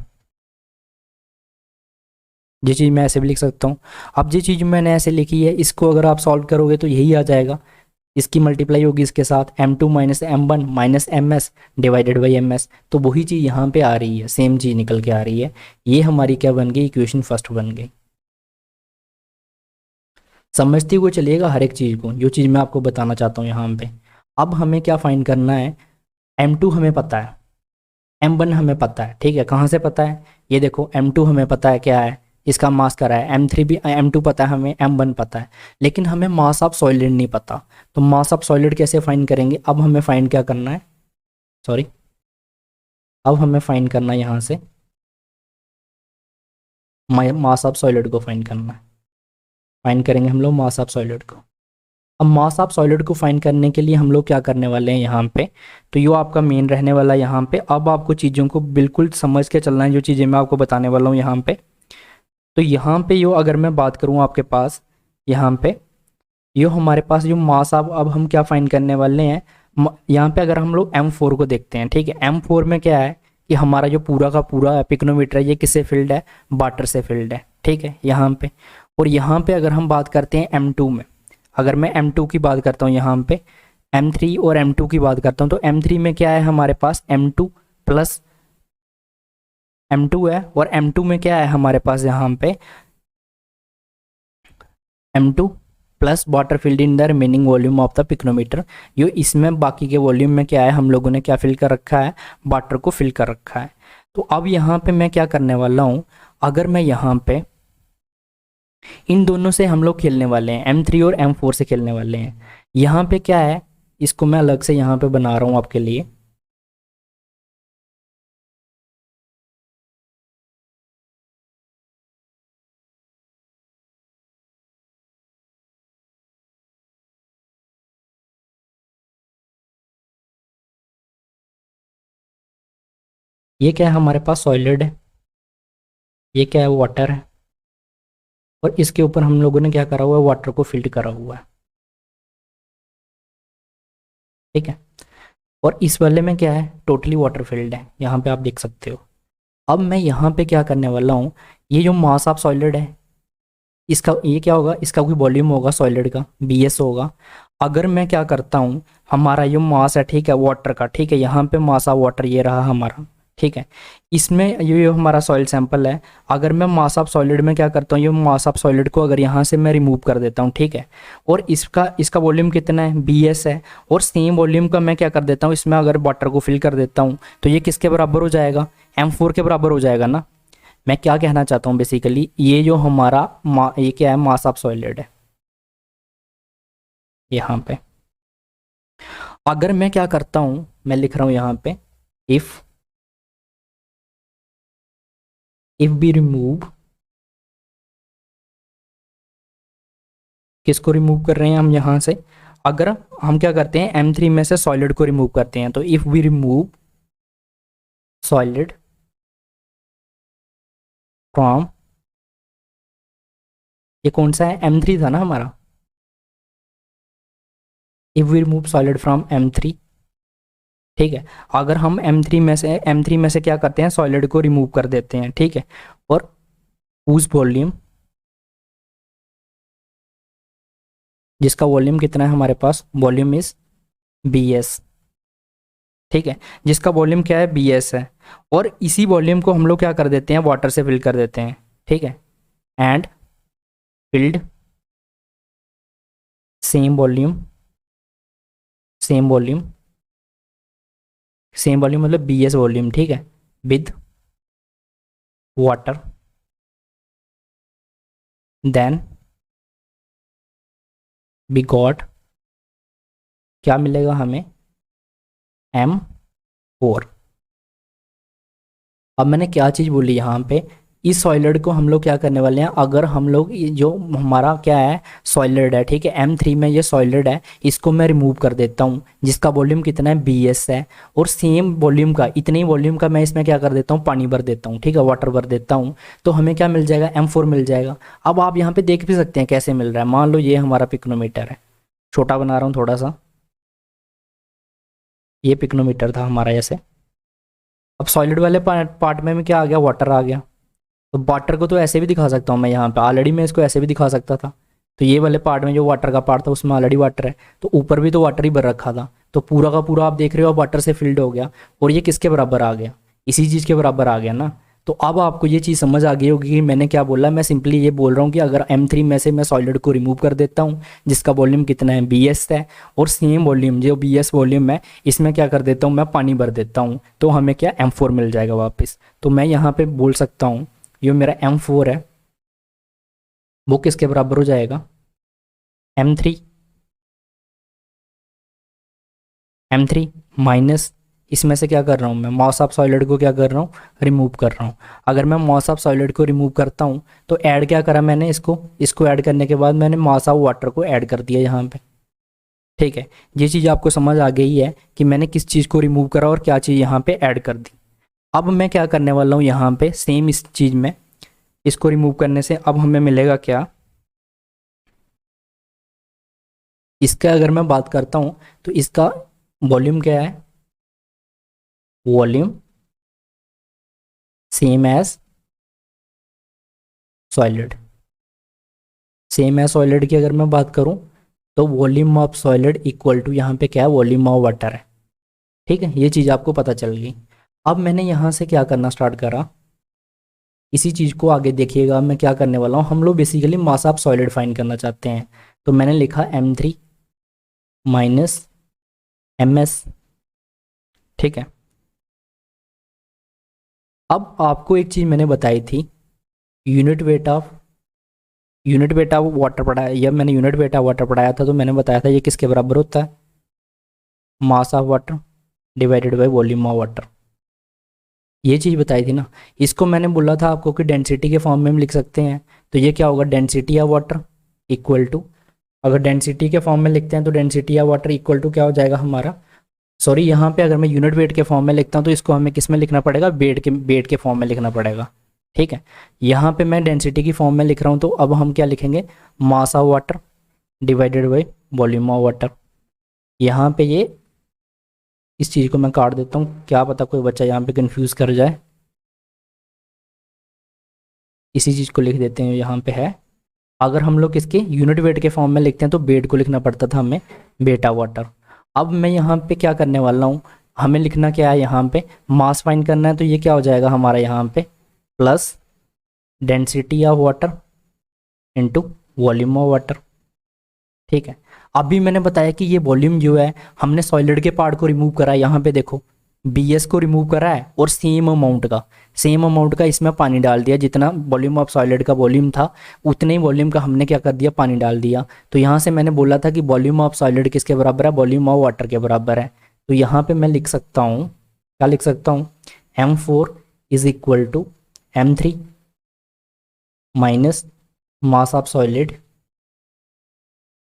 ये चीज़ मैं ऐसे भी लिख सकता हूँ। अब ये चीज़ मैंने ऐसे लिखी है, इसको अगर आप सॉल्व करोगे तो यही आ जाएगा, इसकी मल्टीप्लाई होगी इसके साथ M2 minus M1 minus MS divided by MS। तो वही चीज़ यहाँ पे आ रही है, सेम चीज़ निकल के आ रही है। ये हमारी क्या बन गई, इक्वेशन फर्स्ट बन गई। समझती हुए चलिएगा हर एक चीज़ को, जो चीज़ मैं आपको बताना चाहता हूँ यहाँ पे। अब हमें क्या फाइंड करना है, M2 हमें पता है, M1 हमें पता है, ठीक है। कहाँ से पता है, ये देखो M2 हमें पता है क्या है, इसका मास करा है। M3 भी, M2 पता है हमें, M1 पता है, लेकिन हमें मास ऑफ सॉलिड नहीं पता। तो मास ऑफ सॉलिड कैसे फाइंड करेंगे, अब हमें फाइंड क्या करना है, सॉरी, अब हमें फाइंड करना है यहाँ से मास ऑफ सॉलिड को फाइंड करना है। फाइंड करेंगे हम लोग मास ऑफ सॉलिड को। अब मास ऑफ सॉलिड को फाइंड करने के लिए हम लोग क्या करने वाले हैं यहाँ पे, तो ये आपका मेन रहने वाला है यहाँ पे। अब आपको चीज़ों को बिल्कुल समझ के चलना है, जो चीज़ें मैं आपको बताने वाला हूँ यहाँ पे। तो यहाँ पे यो अगर मैं बात करूँ आपके पास, यहाँ पे यो हमारे पास जो मास ऑफ, अब हम क्या फाइंड करने वाले हैं, यहाँ पे अगर हम लोग M4 को देखते हैं, ठीक है। M4 में क्या है कि हमारा जो पूरा का पूरा पिक्नोमीटर है ये किससे फिल्ड है, वाटर से फिल्ड है, ठीक है, यहाँ पे। और यहाँ पे अगर हम बात करते हैं M2 में, अगर मैं M2 की बात करता हूँ यहाँ पे, M3 और M2 की बात करता हूँ, तो M3 में क्या है हमारे पास M2 प्लस M2 है, और M2 में क्या है हमारे पास यहाँ पे M2 plus water filled in the remaining volume of the pycnometer. यो इसमें बाकी के वॉल्यूम में क्या है, हम लोगों ने क्या फिल कर रखा है, वाटर को फिल कर रखा है। तो अब यहाँ पे मैं क्या करने वाला हूँ, अगर मैं यहाँ पे इन दोनों से हम लोग खेलने वाले हैं, M3 और M4 से खेलने वाले हैं। यहाँ पे क्या है, इसको मैं अलग से यहाँ पे बना रहा हूँ आपके लिए। ये क्या है हमारे पास, सॉलिड है, ये क्या है, वाटर है, और इसके ऊपर हम लोगों ने क्या करा हुआ है, वाटर को फिल्ड करा हुआ है, ठीक है। और इस वाले में क्या है, टोटली वाटर फिल्ड है, यहाँ पे आप देख सकते हो। अब मैं यहाँ पे क्या करने वाला हूँ, ये जो मास ऑफ सॉलिड है इसका ये क्या होगा, इसका कोई वॉल्यूम होगा सॉलिड का, BS होगा। अगर मैं क्या करता हूँ, हमारा ये मास है, ठीक है, वाटर का, ठीक है, यहाँ पे मास ऑफ वाटर ये रहा हमारा, ठीक है। इसमें ये हमारा सॉइल सैंपल है। अगर मैं मास ऑफ सॉलिड में क्या करता हूँ, ये मास ऑफ सॉलिड को अगर यहाँ से मैं रिमूव कर देता हूँ, ठीक है, और इसका वॉल्यूम कितना है, BS है, और सेम वॉल्यूम का मैं क्या कर देता हूँ, इसमें अगर वाटर को फिल कर देता हूँ, तो ये किसके बराबर हो जाएगा, M4 के बराबर हो जाएगा ना। मैं क्या कहना चाहता हूँ बेसिकली, ये जो हमारा ये क्या है, मास ऑफ सॉलिड है यहाँ पे। अगर मैं क्या करता हूँ, मैं लिख रहा हूँ यहाँ पे, इफ वी रिमूव, किसको रिमूव कर रहे हैं हम यहाँ से, अगर हम क्या करते हैं M3 में से सॉलिड को रिमूव करते हैं, तो if we remove solid from, ये कौन सा है, M3 था ना हमारा, if we remove solid from M3, ठीक है। अगर हम M3 में से क्या करते हैं, सॉलिड को रिमूव कर देते हैं, ठीक है, और whose वॉल्यूम, जिसका वॉल्यूम कितना है हमारे पास, वॉल्यूम इज बी एस। ठीक है, जिसका वॉल्यूम क्या है, बी एस है। और इसी वॉल्यूम को हम लोग क्या कर देते हैं, वाटर से फिल कर देते हैं। ठीक है, and filled same volume, same volume, same volume मतलब बी एस वॉल्यूम। ठीक है, with water, then we got, क्या मिलेगा हमें, M4। अब मैंने क्या चीज़ बोली यहाँ पे, इस सॉलिड को हम लोग क्या करने वाले हैं, अगर हम लोग ये जो हमारा क्या है सॉलिड है, ठीक है, M3 में ये सॉलिड है, इसको मैं रिमूव कर देता हूँ, जिसका वॉल्यूम कितना है, BS है। और सेम वॉल्यूम का, इतने ही वॉल्यूम का मैं इसमें क्या कर देता हूँ, पानी भर देता हूँ। ठीक है, वाटर भर देता हूँ, तो हमें क्या मिल जाएगा, M4 मिल जाएगा। अब आप यहाँ पे देख भी सकते हैं कैसे मिल रहा है। मान लो ये हमारा पिक्नोमीटर है, छोटा बना रहा हूँ थोड़ा सा, ये पिक्नोमीटर था हमारा ऐसे। अब सॉलिड वाले पार्ट में क्या आ गया, वाटर आ गया। तो वाटर को तो ऐसे भी दिखा सकता हूँ मैं, यहाँ पे ऑलरेडी मैं इसको ऐसे भी दिखा सकता था। तो ये वाले पार्ट में जो वाटर का पार्ट था उसमें ऑलरेडी वाटर है, तो ऊपर भी तो वाटर ही भर रखा था, तो पूरा का पूरा आप देख रहे हो वाटर से फिल्ड हो गया। और ये किसके बराबर आ गया, इसी चीज़ के बराबर आ गया ना। तो अब आपको ये चीज़ समझ आ गई होगी कि मैंने क्या बोला। मैं सिंपली ये बोल रहा हूँ कि अगर M3 में से मैं सॉलिड को रिमूव कर देता हूँ, जिसका वॉल्यूम कितना है, BS है, और सेम वॉल्यूम जो BS वॉल्यूम है इसमें क्या कर देता हूँ, मैं पानी भर देता हूँ, तो हमें क्या M4 मिल जाएगा वापस। तो मैं यहाँ पे बोल सकता हूँ ये मेरा M4 है, वो किसके बराबर हो जाएगा, M3, M3 माइनस, इसमें से क्या कर रहा हूँ मैं, मॉस ऑफ सॉलिड को क्या कर रहा हूँ, रिमूव कर रहा हूँ। अगर मैं मॉस ऑफ सॉलिड को रिमूव करता हूँ तो ऐड क्या करा मैंने, इसको ऐड करने के बाद मैंने मॉस ऑफ वाटर को ऐड कर दिया यहाँ पे। ठीक है, ये चीज़ आपको समझ आ गई है कि मैंने किस चीज़ को रिमूव करा और क्या चीज़ यहाँ पे ऐड कर दी। अब मैं क्या करने वाला हूँ यहाँ पे, सेम इस चीज़ में इसको रिमूव करने से अब हमें मिलेगा क्या, इसका अगर मैं बात करता हूँ तो इसका वॉल्यूम क्या है, volume same as solid, same as solid की अगर मैं बात करूँ तो volume of solid equal to यहाँ पे क्या है, वॉल्यूम ऑफ वाटर है। ठीक है, ये चीज़ आपको पता चल गई। अब मैंने यहाँ से क्या करना स्टार्ट करा, इसी चीज़ को आगे देखिएगा मैं क्या करने वाला हूँ। हम लोग basically mass of solid find करना चाहते हैं, तो मैंने लिखा M3 माइनस MS। ठीक है, अब आपको एक चीज़ मैंने बताई थी, यूनिट वेट ऑफ वाटर पढ़ाया, या मैंने यूनिट वेट ऑफ वाटर पढ़ाया था, तो मैंने बताया था ये किसके बराबर होता है, मास of water divided by volume of water. ये चीज़ बताई थी ना। इसको मैंने बोला था आपको कि डेंसिटी के फॉर्म में हम लिख सकते हैं, तो ये क्या होगा, density of water equal to, अगर डेंसिटी के फॉर्म में लिखते हैं तो density of water equal to क्या हो जाएगा हमारा, सॉरी यहाँ पे अगर मैं यूनिट वेट के फॉर्म में लिखता हूँ तो इसको हमें किस में लिखना पड़ेगा, वेट के फॉर्म में लिखना पड़ेगा। ठीक है, यहाँ पे मैं डेंसिटी की फॉर्म में लिख रहा हूँ, तो अब हम क्या लिखेंगे, मास of water divided by volume of water. यहाँ पे ये इस चीज़ को मैं काट देता हूँ, क्या पता कोई बच्चा यहाँ पे कंफ्यूज कर जाए, इसी चीज़ को लिख देते हैं यहाँ पे है। अगर हम लोग इसके यूनिट वेट के फॉर्म में लिखते हैं तो वेट को लिखना पड़ता था हमें, बेटा वाटर। अब मैं यहाँ पे क्या करने वाला हूँ, हमें लिखना क्या है, यहाँ पे मास फाइंड करना है, तो ये क्या हो जाएगा हमारा यहाँ पे plus density of water into volume of water. ठीक है, अभी मैंने बताया कि ये वॉल्यूम जो है हमने सॉलिड के पार्ट को रिमूव करा है, यहाँ पे देखो BS को रिमूव करा है, और सेम अमाउंट का इसमें पानी डाल दिया, जितना वॉल्यूम ऑफ सॉलिड का वॉल्यूम था उतने ही वॉल्यूम का हमने क्या कर दिया, पानी डाल दिया। तो यहाँ से मैंने बोला था कि वॉल्यूम ऑफ सॉलिड किसके बराबर है, वॉल्यूम ऑफ वाटर के बराबर है। तो यहाँ पे मैं लिख सकता हूँ, क्या लिख सकता हूँ, M4 is equal to M3 minus mass of solid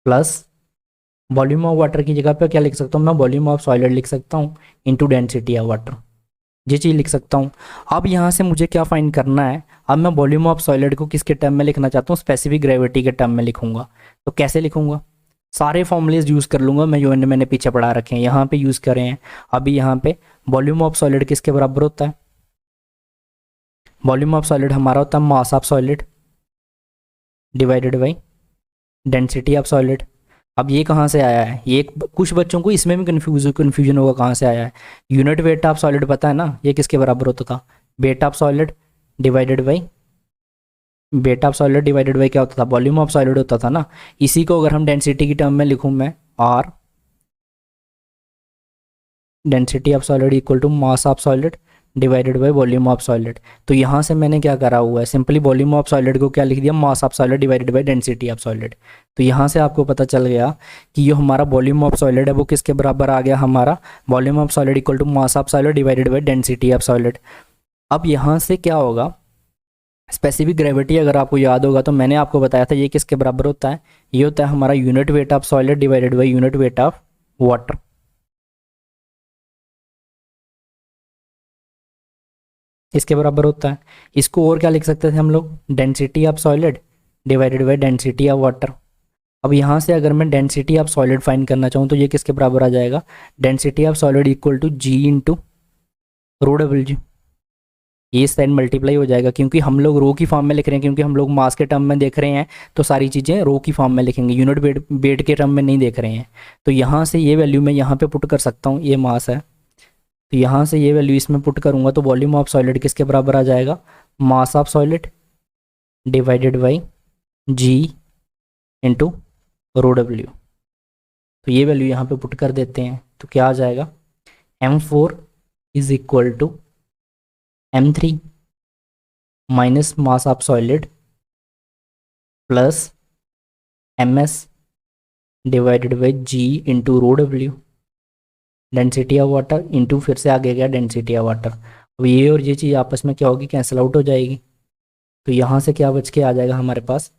plus volume of water की जगह पे क्या लिख सकता हूँ मैं, वॉल्यूम ऑफ सॉलिड लिख सकता हूँ इनटू डेंसिटी ऑफ वाटर, ये चीज़ लिख सकता हूँ। अब यहाँ से मुझे क्या फाइंड करना है, अब मैं वॉल्यूम ऑफ सॉलिड को किसके टर्म में लिखना चाहता हूँ, स्पेसिफिक ग्रेविटी के टर्म में लिखूंगा। तो कैसे लिखूंगा, सारे फॉर्मूलेज यूज़ कर लूँगा मैं, जो मैंने पीछे पढ़ा रखे हैं यहाँ पे यूज़ करे हैं। अभी यहाँ पे वॉल्यूम ऑफ सॉलिड किसके बराबर होता है, वॉल्यूम ऑफ सॉलिड हमारा होता है मास of solid divided by density of solid. अब ये कहाँ से आया है, ये कुछ बच्चों को इसमें भी कन्फ्यूजन होगा कहाँ से आया है। यूनिट वेट ऑफ सॉलिड पता है ना, ये किसके बराबर होता था, weight of solid divided by, weight of solid divided by क्या होता था, वॉल्यूम ऑफ सॉलिड होता था ना। इसी को अगर हम डेंसिटी की टर्म में लिखूँ मैं, or density of solid equal to mass of solid divided by volume of solid. तो यहाँ से मैंने क्या करा हुआ है, सिंपली वॉल्यूम ऑफ सॉलिड को क्या लिख दिया, मास of solid divided by density of solid. तो यहाँ से आपको पता चल गया कि जो हमारा वॉल्यूम ऑफ सॉलिड है वो किसके बराबर आ गया, हमारा volume of solid equal to mass of solid divided by density of solid. अब यहाँ से क्या होगा, स्पेसिफिक ग्रेविटी अगर आपको याद होगा तो मैंने आपको बताया था ये किसके बराबर होता है, ये होता है हमारा unit weight of solid divided by unit weight of water. इसके बराबर होता है। इसको और क्या लिख सकते थे हम लोग, density of solid divided by density of water. अब यहाँ से अगर मैं डेंसिटी ऑफ सॉलिड फाइंड करना चाहूँ तो ये किसके बराबर आ जाएगा, density of solid equal to G into rho W G. ये साइन मल्टीप्लाई हो जाएगा क्योंकि हम लोग रो की फॉर्म में लिख रहे हैं, क्योंकि हम लोग मास के टर्म में देख रहे हैं तो सारी चीज़ें रो की फॉर्म में लिखेंगे, यूनिट वेट के टर्म में नहीं देख रहे हैं। तो यहाँ से ये वैल्यू मैं यहाँ पे पुट कर सकता हूँ, ये मास है तो यहाँ से ये वैल्यू इसमें पुट करूँगा तो वॉल्यूम ऑफ सॉलिड किसके बराबर आ जाएगा, mass of solid divided by G into rho W. तो ये वैल्यू यहाँ पे पुट कर देते हैं तो क्या आ जाएगा, M4 is equal to M3 minus mass of solid plus MS divided by G into rho W, density of water into फिर से आगे गया डेंसिटी ऑफ वाटर। अब ये और ये चीज़ आपस में क्या होगी, कैंसिल आउट हो जाएगी। तो यहाँ से क्या बच के आ जाएगा हमारे पास,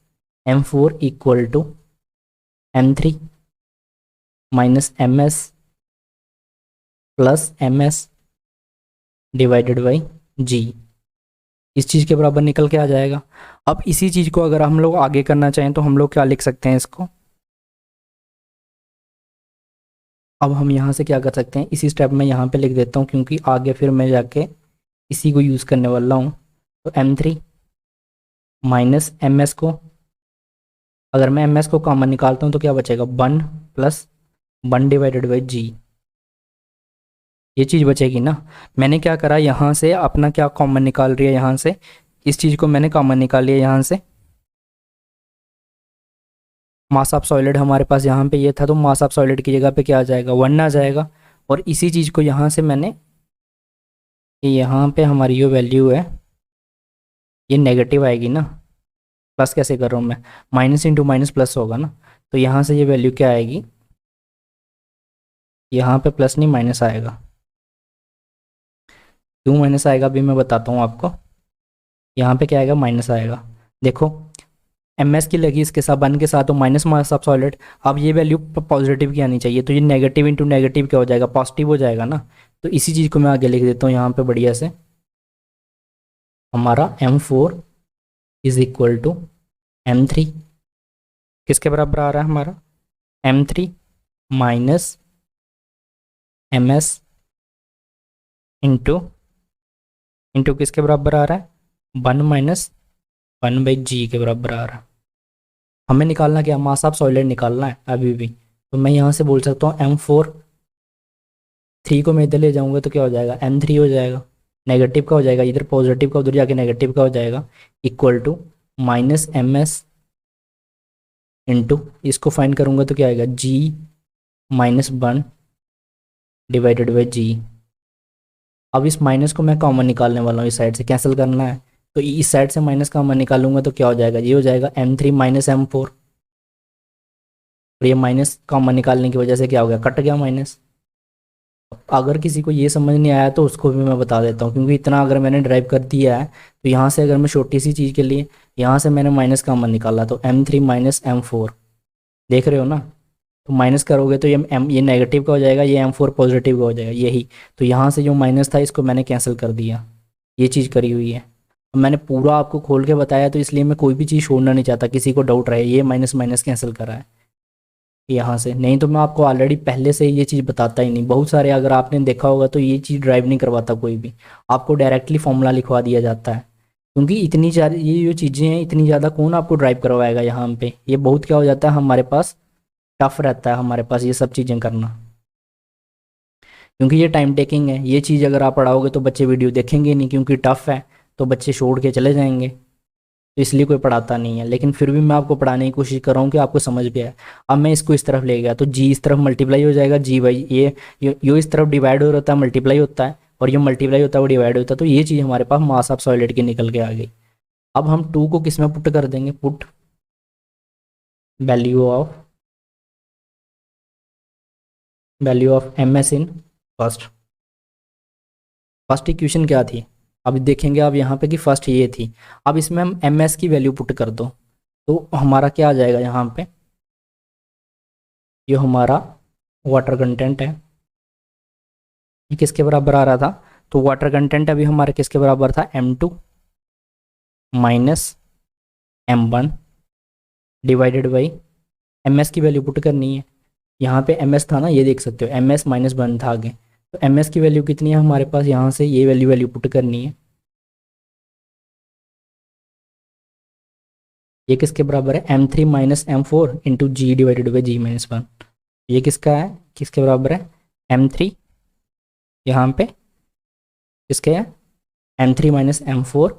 M4 equal to M3 minus MS plus MS divided by G, इस चीज़ के बराबर निकल के आ जाएगा। अब इसी चीज़ को अगर हम लोग आगे करना चाहें तो हम लोग क्या लिख सकते हैं इसको, अब हम यहाँ से क्या कर सकते हैं, इसी स्टेप में यहाँ पे लिख देता हूँ क्योंकि आगे फिर मैं जाके इसी को यूज़ करने वाला हूँ। तो M3 माइनस MS को, अगर मैं MS को कॉमन निकालता हूँ तो क्या बचेगा, 1 प्लस 1 डिवाइडेड बाई जी, ये चीज़ बचेगी ना। मैंने क्या करा, यहाँ से अपना क्या कॉमन निकाल रही है, यहाँ से इस चीज़ को मैंने कॉमन निकाल लिया, यहाँ से मास ऑफ सॉलिड हमारे पास यहाँ पे ये था तो मास ऑफ सॉलिड की जगह पे क्या आ जाएगा, 1 आ जाएगा। और इसी चीज़ को यहाँ से मैंने, यहाँ पे हमारी जो वैल्यू है ये नेगेटिव आएगी ना, प्लस कैसे कर रहा हूँ मैं, माइनस इंटू माइनस प्लस होगा ना। तो यहाँ से ये वैल्यू क्या आएगी, यहाँ पे प्लस नहीं माइनस आएगा। क्यों माइनस आएगा अभी मैं बताता हूँ आपको। यहाँ पे क्या आएगा, माइनस आएगा। देखो MS की लगी इसके साथ 1 के साथ तो माइनस मास ऑफ सॉलिड। अब ये वैल्यू पॉजिटिव की आनी चाहिए तो ये नेगेटिव इंटू नेगेटिव क्या हो जाएगा, पॉजिटिव हो जाएगा ना। तो इसी चीज़ को मैं आगे लिख देता हूँ यहाँ पे बढ़िया से, हमारा M4 is equal to M3 किसके बराबर आ रहा है हमारा, M3 minus MS into into किसके बराबर आ रहा है, 1 माइनस 1 बाई जी के बराबर आ रहा है। हमें निकालना क्या, मास ऑफ सॉलिड निकालना है अभी भी। तो मैं यहाँ से बोल सकता हूँ M4, 3 को मैं इधर ले जाऊँगा तो क्या हो जाएगा, M3 हो जाएगा। नेगेटिव का हो जाएगा, इधर पॉजिटिव का उधर जाके नेगेटिव का हो जाएगा, इक्वल टू माइनस MS इंटू इसको फाइंड करूँगा तो क्या आएगा, G minus 1 divided by G. अब इस माइनस को मैं कॉमन निकालने वाला हूँ, इस साइड से कैंसिल करना है तो इस साइड से माइनस कॉमन निकालूंगा तो क्या हो जाएगा, ये हो जाएगा M3 माइनस M4। और ये माइनस कॉमन निकालने की वजह से क्या हो गया, कट गया माइनस। अगर किसी को ये समझ नहीं आया तो उसको भी मैं बता देता हूँ, क्योंकि इतना अगर मैंने ड्राइव कर दिया है तो यहाँ से अगर मैं छोटी सी चीज़ के लिए यहाँ से मैंने माइनस कॉमन निकाला तो M3 माइनस M4, देख रहे हो ना। तो माइनस करोगे तो ये नेगेटिव का हो जाएगा, ये M4 पॉजिटिव का हो जाएगा, यही। तो यहाँ से जो माइनस था इसको मैंने कैंसिल कर दिया, ये चीज़ करी हुई है। मैंने पूरा आपको खोल के बताया तो इसलिए मैं कोई भी चीज़ छोड़ना नहीं चाहता, किसी को डाउट रहे ये माइनस माइनस कैंसिल करा है यहाँ से, नहीं तो मैं आपको ऑलरेडी पहले से ये चीज़ बताता ही नहीं। बहुत सारे अगर आपने देखा होगा तो ये चीज़ ड्राइव नहीं करवाता कोई भी, आपको डायरेक्टली फॉर्मूला लिखवा दिया जाता है क्योंकि इतनी सारी ये जो चीज़ें हैं, इतनी ज़्यादा कौन आपको ड्राइव करवाएगा यहाँ पे, ये बहुत क्या हो जाता है हमारे पास, टफ रहता है हमारे पास ये सब चीज़ें करना, क्योंकि ये टाइम टेकिंग है। ये चीज़ अगर आप पढ़ाओगे तो बच्चे वीडियो देखेंगे नहीं, क्योंकि टफ है, तो बच्चे छोड़ के चले जाएंगे, तो इसलिए कोई पढ़ाता नहीं है। लेकिन फिर भी मैं आपको पढ़ाने की कोशिश कर रहा हूँ कि आपको समझ भी आए। अब मैं इसको इस तरफ ले गया तो जी इस तरफ मल्टीप्लाई हो जाएगा, जी बाई ये इस तरफ डिवाइड हो होता है, मल्टीप्लाई होता है, और ये मल्टीप्लाई होता है वो डिवाइड होता है, तो ये चीज़ हमारे पास मास ऑफ सॉलिड की निकल के आ गई। अब हम 2 को किस में पुट कर देंगे, put value of M S in first equation क्या थी, अब देखेंगे आप यहाँ पे कि फर्स्ट ये थी। अब इसमें हम एम एस की वैल्यू पुट कर दो, तो हमारा क्या आ जाएगा यहाँ पे, ये हमारा वाटर कंटेंट है, ये किसके बराबर आ रहा था, तो वाटर कंटेंट अभी हमारा किसके बराबर था, M2 minus M1 divided by MS की वैल्यू पुट करनी है। यहाँ पे MS था ना, ये देख सकते हो MS माइनस 1 था आगे, तो MS की वैल्यू कितनी है हमारे पास, यहाँ से ये वैल्यू पुट करनी है। ये किसके बराबर है, M3 minus M4 into G divided by G-1। ये किसका है, किसके बराबर है, M3 यहाँ पे किसके है, M3 minus M4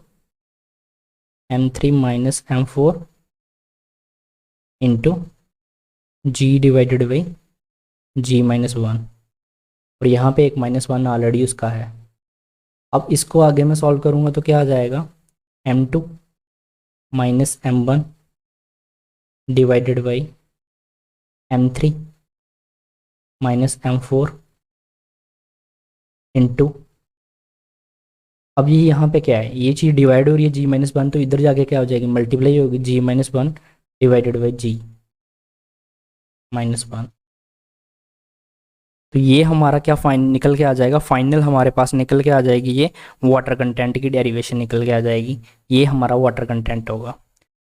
into G divided by G-1, और यहाँ पे एक -1 ऑलरेडी उसका है। अब इसको आगे मैं सॉल्व करूँगा तो क्या आ जाएगा, M2 minus M1 divided by M3 minus M4 into, अब ये यहाँ पे क्या है, ये चीज़ डिवाइड हो रही है G-1, तो इधर जाके क्या हो जाएगी, मल्टीप्लाई होगी G-1 डिवाइडेड बाई G-1। तो ये हमारा क्या निकल के आ जाएगा, फाइनल हमारे पास निकल के आ जाएगी, ये वाटर कंटेंट की डेरिवेशन निकल के आ जाएगी, ये हमारा वाटर कंटेंट होगा।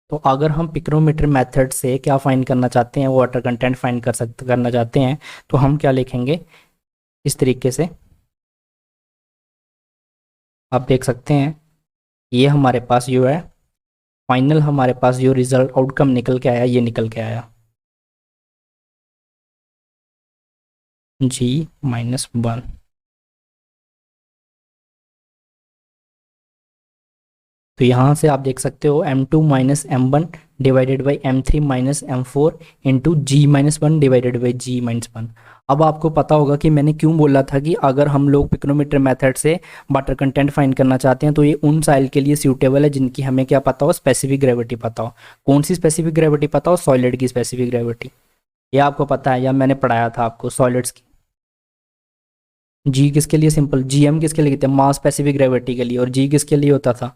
तो अगर हम पिक्रोमीटर मेथड से क्या फाइंड करना चाहते हैं, वाटर कंटेंट फाइंड करना चाहते हैं, तो हम क्या लिखेंगे इस तरीके से, आप देख सकते हैं ये हमारे पास जो है फाइनल, हमारे पास जो रिजल्ट आउटकम निकल के आया, ये निकल के आया G-1। तो यहाँ से आप देख सकते हो M2 minus M1 divided by M3 minus M4 into G-1 divided by G-1। अब आपको पता होगा कि मैंने क्यों बोला था कि अगर हम लोग पिक्रोमीटर मेथड से वाटर कंटेंट फाइंड करना चाहते हैं तो ये उन साइल के लिए सूटेबल है जिनकी हमें क्या पता हो, स्पेसिफिक ग्रेविटी पता हो। कौन सी स्पेसिफिक ग्रेविटी पता हो, सॉलिड की स्पेसिफिक ग्रेविटी, ये आपको पता है या मैंने पढ़ाया था आपको सॉलिड्स की। जी किसके लिए, सिंपल GM किसके लिए कहते हैं, मास स्पेसिफिक ग्रेविटी के लिए, और जी किसके लिए होता था,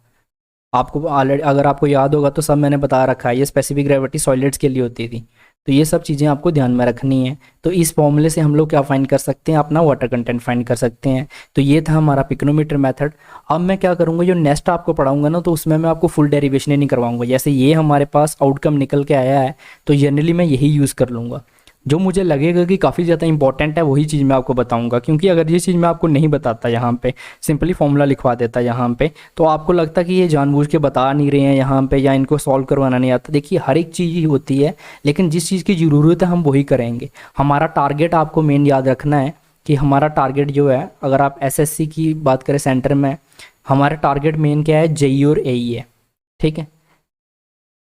आपको ऑलरेडी अगर आपको याद होगा तो सब मैंने बता रखा है, ये स्पेसिफिक ग्रेविटी सॉलिड्स के लिए होती थी। तो ये सब चीज़ें आपको ध्यान में रखनी है। तो इस फॉर्मूले से हम लोग क्या फाइंड कर सकते हैं, अपना वाटर कंटेंट फाइंड कर सकते हैं। तो ये था हमारा पिक्रोमीटर मेथड। अब मैं क्या करूँगा, जो नेक्स्ट आपको पढ़ाऊंगा ना, तो उसमें मैं आपको फुल डेरिवेशन नहीं करवाऊंगा। जैसे ये हमारे पास आउटकम निकल के आया है, तो जनरली मैं यही यूज़ कर लूँगा। जो मुझे लगेगा कि काफ़ी ज़्यादा इंपॉर्टेंट है वही चीज़ मैं आपको बताऊंगा, क्योंकि अगर ये चीज़ मैं आपको नहीं बताता, यहाँ पे सिंपली फॉर्मूला लिखवा देता यहाँ पे, तो आपको लगता कि ये जानबूझ के बता नहीं रहे हैं यहाँ पे, या इनको सॉल्व करवाना नहीं आता। देखिए हर एक चीज़ ही होती है, लेकिन जिस चीज़ की ज़रूरत है हम वही करेंगे। हमारा टारगेट आपको मेन याद रखना है कि हमारा टारगेट जो है, अगर आप SSC की बात करें सेंटर में, हमारा टारगेट मेन क्या है, JEE और AE है। ठीक है,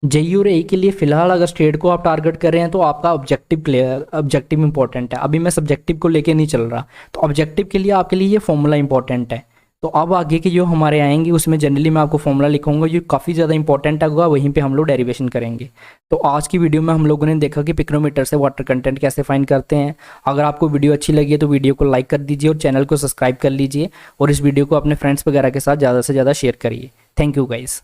JEE और AE के लिए फिलहाल अगर स्टेट को आप टारगेट कर रहे हैं तो आपका ऑब्जेक्टिव क्लियर, ऑब्जेक्टिव इंपॉर्टेंट है। अभी मैं सब्जेक्टिव को लेके नहीं चल रहा, तो ऑब्जेक्टिव के लिए आपके लिए ये फॉर्मूला इंपॉर्टेंट है। तो अब आगे के जो हमारे आएंगे उसमें जनरली मैं आपको फॉर्मूला लिखूंगा जो काफ़ी ज़्यादा इंपॉर्टेंट होगा, वहीं पे हम लोग डेरिवेशन करेंगे। तो आज की वीडियो में हम लोगों ने देखा कि पिक्रोमीटर से वाटर कंटेंट कैसे फाइंड करते हैं। अगर आपको वीडियो अच्छी लगी है तो वीडियो को लाइक कर दीजिए और चैनल को सब्सक्राइब कर लीजिए, और इस वीडियो को अपने फ्रेंड्स वगैरह के साथ ज़्यादा से ज़्यादा शेयर करिए। Thank you guys.